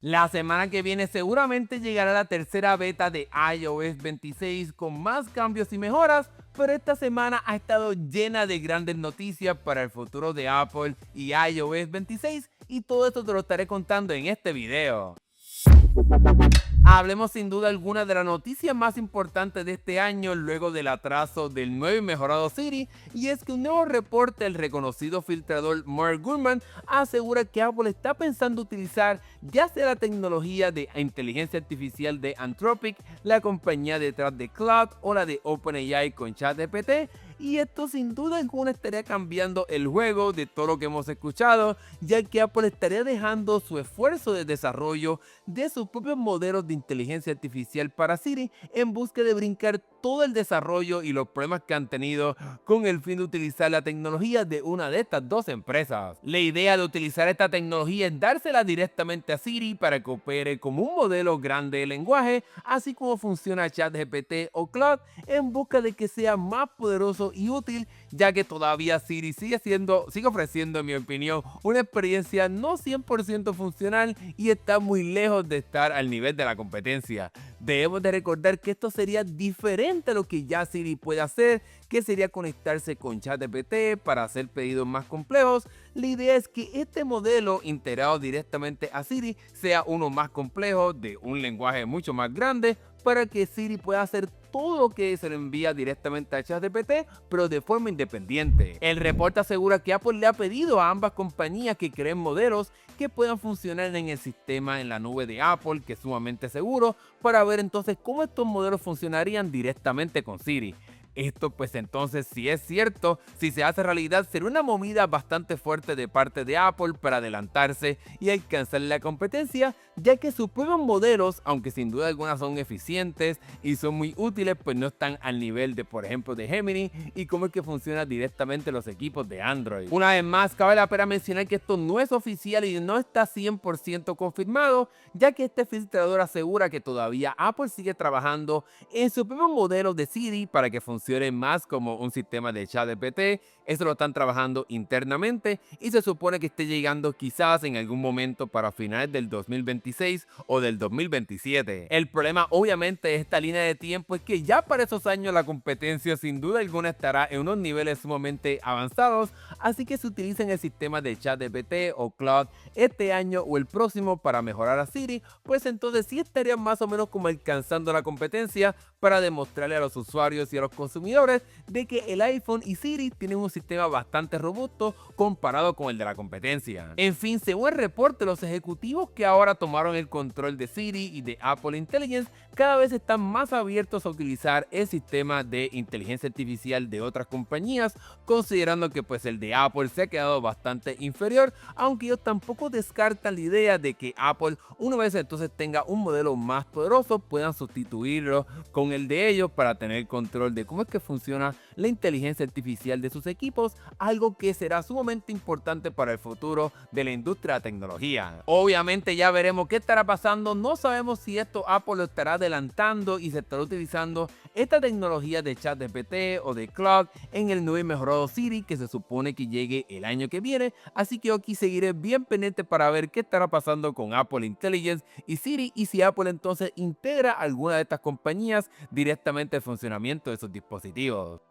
La semana que viene seguramente llegará la tercera beta de iOS 26 con más cambios y mejoras, pero esta semana ha estado llena de grandes noticias para el futuro de Apple y iOS 26 y todo esto te lo estaré contando en este video. Hablemos sin duda alguna de la noticia más importante de este año luego del atraso del nuevo y mejorado Siri, y es que un nuevo reporte del reconocido filtrador Mark Gurman asegura que Apple está pensando utilizar ya sea la tecnología de inteligencia artificial de Anthropic, la compañía detrás de Claude o la de OpenAI con ChatGPT, y esto sin duda alguna estaría cambiando el juego de todo lo que hemos escuchado, ya que Apple estaría dejando su esfuerzo de desarrollo de sus propios modelos de inteligencia artificial para Siri en busca de brincar todo el desarrollo y los problemas que han tenido con el fin de utilizar la tecnología de una de estas dos empresas. La idea de utilizar esta tecnología es dársela directamente a Siri para que opere como un modelo grande de lenguaje, así como funciona ChatGPT o Claude, en busca de que sea más poderoso y útil, ya que todavía Siri sigue ofreciendo, en mi opinión, una experiencia no 100% funcional y está muy lejos de estar al nivel de la competencia. Debemos de recordar que esto sería diferente a lo que ya Siri puede hacer, que sería conectarse con ChatGPT para hacer pedidos más complejos. La idea es que este modelo integrado directamente a Siri sea uno más complejo, de un lenguaje mucho más grande, para que Siri pueda hacer todo lo que se le envía directamente a ChatGPT, pero de forma independiente. El reporte asegura que Apple le ha pedido a ambas compañías que creen modelos que puedan funcionar en el sistema en la nube de Apple, que es sumamente seguro, para ver entonces cómo estos modelos funcionarían directamente con Siri. Esto pues entonces, si es cierto, si se hace realidad, sería una movida bastante fuerte de parte de Apple para adelantarse y alcanzar la competencia, ya que sus propios modelos, aunque sin duda alguna son eficientes y son muy útiles, pues no están al nivel de, por ejemplo, de Gemini y cómo es que funciona directamente los equipos de Android. Una vez más, cabe la pena mencionar que esto no es oficial y no está 100% confirmado, ya que este filtrador asegura que todavía Apple sigue trabajando en su propio modelo de Siri para que funcione más como un sistema de ChatGPT. Eso lo están trabajando internamente y se supone que esté llegando quizás en algún momento para finales del 2026 o del 2027. El problema obviamente de esta línea de tiempo es que ya para esos años la competencia sin duda alguna estará en unos niveles sumamente avanzados, así que si utilizan el sistema de ChatGPT o Claude este año o el próximo para mejorar a Siri, pues entonces sí estarían más o menos como alcanzando la competencia para demostrarle a los usuarios y a los consumidores de que el iPhone y Siri tienen un sistema bastante robusto comparado con el de la competencia. En fin, según el reporte, los ejecutivos que ahora tomaron el control de Siri y de Apple Intelligence cada vez están más abiertos a utilizar el sistema de inteligencia artificial de otras compañías, considerando que pues el de Apple se ha quedado bastante inferior, aunque ellos tampoco descartan la idea de que Apple, una vez entonces tenga un modelo más poderoso, puedan sustituirlo con el de ellos para tener control de cómo es que funciona la inteligencia artificial de sus equipos, algo que será sumamente importante para el futuro de la industria de la tecnología. Obviamente ya veremos qué estará pasando, no sabemos si esto Apple lo estará adelantando y se estará utilizando esta tecnología de ChatGPT o de Claude en el nuevo y mejorado Siri que se supone que llegue el año que viene, así que yo aquí seguiré bien pendiente para ver qué estará pasando con Apple Intelligence y Siri y si Apple entonces integra alguna de estas compañías directamente al funcionamiento de sus dispositivos.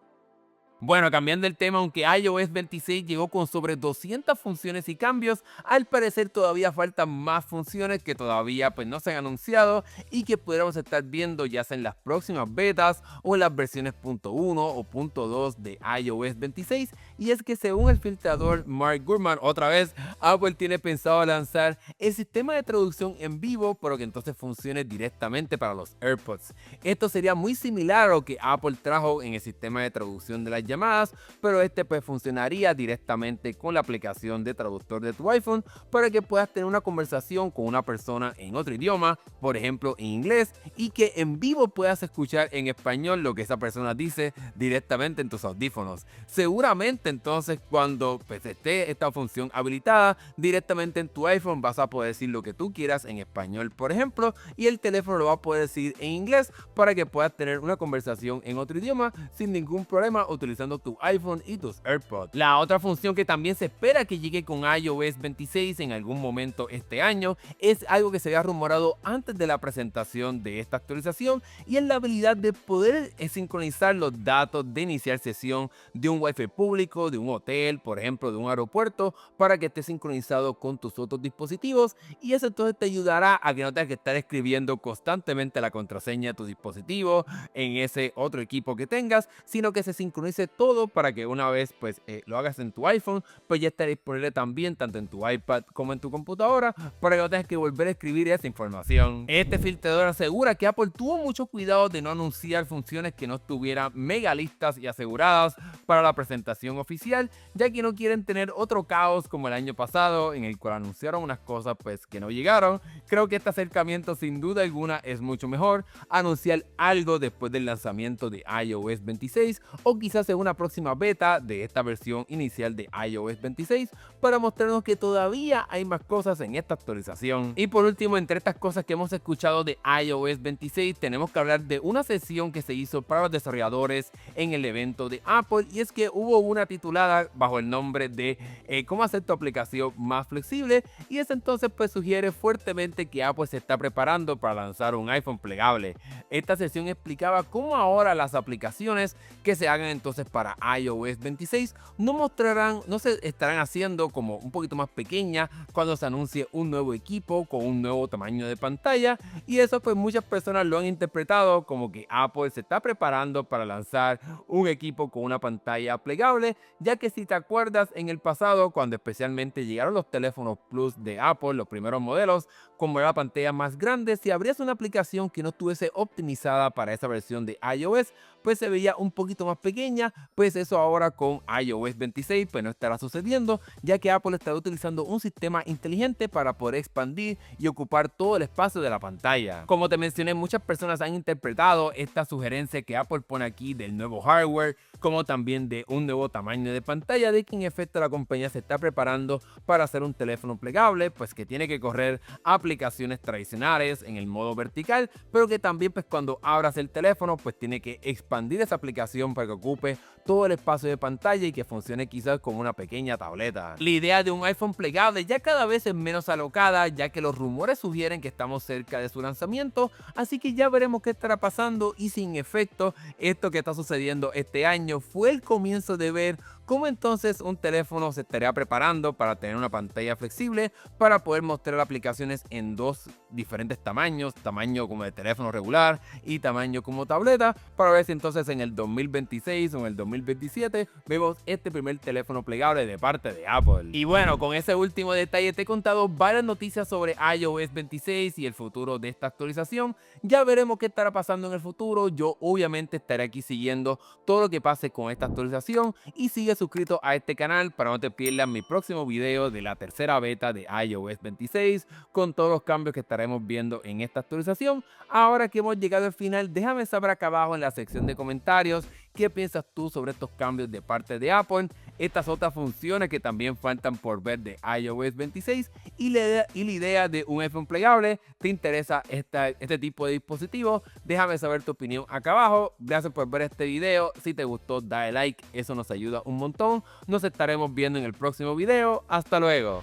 Bueno, cambiando el tema, aunque iOS 26 llegó con sobre 200 funciones y cambios, al parecer todavía faltan más funciones que todavía pues no se han anunciado y que podremos estar viendo ya sea en las próximas betas o en las versiones .1 o .2 de iOS 26. Y es que según el filtrador Mark Gurman, otra vez, Apple tiene pensado lanzar el sistema de traducción en vivo, pero que entonces funcione directamente para los AirPods. Esto sería muy similar a lo que Apple trajo en el sistema de traducción de las llamadas, pero este pues funcionaría directamente con la aplicación de traductor de tu iPhone para que puedas tener una conversación con una persona en otro idioma, por ejemplo en inglés, y que en vivo puedas escuchar en español lo que esa persona dice directamente en tus audífonos. Seguramente obviamente entonces cuando pues, esté esta función habilitada directamente en tu iPhone vas a poder decir lo que tú quieras en español, por ejemplo, y el teléfono lo va a poder decir en inglés para que puedas tener una conversación en otro idioma sin ningún problema utilizando tu iPhone y tus AirPods. La otra función que también se espera que llegue con iOS 26 en algún momento este año es algo que se había rumorado antes de la presentación de esta actualización, y es la habilidad de poder sincronizar los datos de iniciar sesión de un Wi-Fi público, de un hotel, por ejemplo, de un aeropuerto, para que esté sincronizado con tus otros dispositivos, y eso entonces te ayudará a que no tengas que estar escribiendo constantemente la contraseña de tu dispositivo en ese otro equipo que tengas, sino que se sincronice todo para que una vez pues lo hagas en tu iPhone, pues ya esté disponible también tanto en tu iPad como en tu computadora, para que no tengas que volver a escribir esa información. Este filtrador asegura que Apple tuvo mucho cuidado de no anunciar funciones que no estuvieran mega listas y aseguradas para la presentación oficial, ya que no quieren tener otro caos como el año pasado en el cual anunciaron unas cosas pues que no llegaron. Creo que este acercamiento sin duda alguna es mucho mejor, anunciar algo después del lanzamiento de iOS 26 o quizás en una próxima beta de esta versión inicial de iOS 26 para mostrarnos que todavía hay más cosas en esta actualización. Y por último, entre estas cosas que hemos escuchado de iOS 26, tenemos que hablar de una sesión que se hizo para los desarrolladores en el evento de Apple, y es que hubo una titulada bajo el nombre de cómo hacer tu aplicación más flexible, y es entonces pues sugiere fuertemente que Apple se está preparando para lanzar un iPhone plegable. Esta sesión explicaba cómo ahora las aplicaciones que se hagan entonces para iOS 26 no se estarán haciendo como un poquito más pequeñas cuando se anuncie un nuevo equipo con un nuevo tamaño de pantalla, y eso pues muchas personas lo han interpretado como que Apple se está preparando para lanzar un equipo con una pantalla plegable, ya que si te acuerdas en el pasado cuando especialmente llegaron los teléfonos Plus de Apple, los primeros modelos, como era la pantalla más grande, si abrías una aplicación que no estuviese optimizada para esa versión de iOS, pues se veía un poquito más pequeña. Pues eso ahora con iOS 26 pues no estará sucediendo, ya que Apple estará utilizando un sistema inteligente para poder expandir y ocupar todo el espacio de la pantalla. Como te mencioné, muchas personas han interpretado esta sugerencia que Apple pone aquí del nuevo hardware, como también de un nuevo tamaño de pantalla, de que en efecto la compañía se está preparando para hacer un teléfono plegable, pues que tiene que correr aplicaciones tradicionales en el modo vertical, pero que también pues cuando abras el teléfono pues tiene que expandir esa aplicación para que ocupe todo el espacio de pantalla y que funcione quizás como una pequeña tableta. La idea de un iPhone plegable ya cada vez es menos alocada, ya que los rumores sugieren que estamos cerca de su lanzamiento, así que ya veremos qué estará pasando y si en efecto esto que está sucediendo este año fue el comienzo de ver cómo entonces un teléfono se estaría preparando para tener una pantalla flexible para poder mostrar aplicaciones en dos diferentes tamaños, tamaño como de teléfono regular y tamaño como tableta, para ver si entonces en el 2026 o en el 2027 vemos este primer teléfono plegable de parte de Apple. Y bueno, con ese último detalle te he contado varias noticias sobre iOS 26 y el futuro de esta actualización. Ya veremos qué estará pasando en el futuro. Yo obviamente estaré aquí siguiendo todo lo que pase con esta actualización, y sigue suscrito a este canal para no te pierdas mi próximo video de la tercera beta de iOS 26 con todos los cambios que estaremos viendo en esta actualización. Ahora que hemos llegado al final, déjame saber acá abajo en la sección de comentarios qué piensas tú sobre estos cambios de parte de Apple, estas otras funciones que también faltan por ver de iOS 26 y la idea de un iPhone plegable. ¿Te interesa este tipo de dispositivo? Déjame saber tu opinión acá abajo. Gracias por ver este video. Si te gustó, dale like, eso nos ayuda un montón. Nos estaremos viendo en el próximo video. Hasta luego.